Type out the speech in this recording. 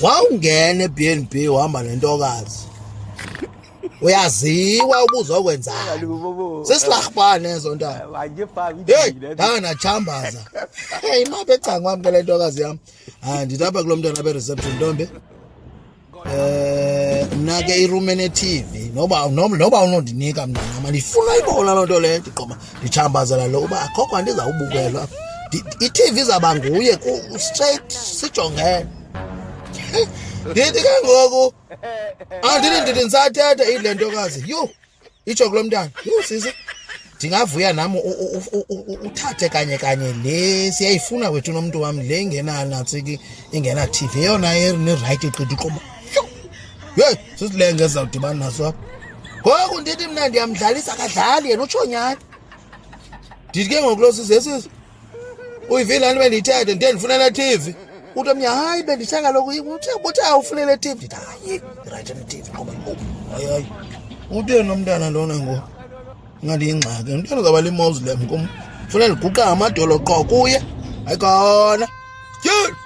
wawungena eBnB uhamba nentokazi uyaziwa ubuzokwenzani sesilahbane ezo ntaba hey ndanachambaza hey mabe ecanga wami le ntokazi yami nditapha kulo mntwana bereception ntombi mna ke iroom ene TV noba unondinika mna nama ndifuna ibona loo nto leyo ndiqoma ndichambazela lo uba akho nto izawubukelwa iTV izaba nguye straight sijongene ndithi ke ngoku ndithi ndisathetha ile ntokazi yho itsho kulo mntana yho sisi ndingavuya nami uthathe kanye le siyayifuna wethu nomntu wami le ingena natsiki ingena TV eyona ne-right iqitha iqoma hey sisilenge sizawudibana naso apha ngoku ndithi mna ndiyamdlalisa kadlali yena utsho nyani ndithi ke ngoku lo sisi uyivile nto bendiyithethe ndiye ndifunela TV uthi omnye hayi bendithe kaloku uthi awufunele TV ndithi hayi right ne-TV ngoba hayi uthi nomntana lona ngoku ngandiyingxaki umntwana uzawuba limuslim kum funeka ndiguqa amadolo qho kuye hayi khona tyhini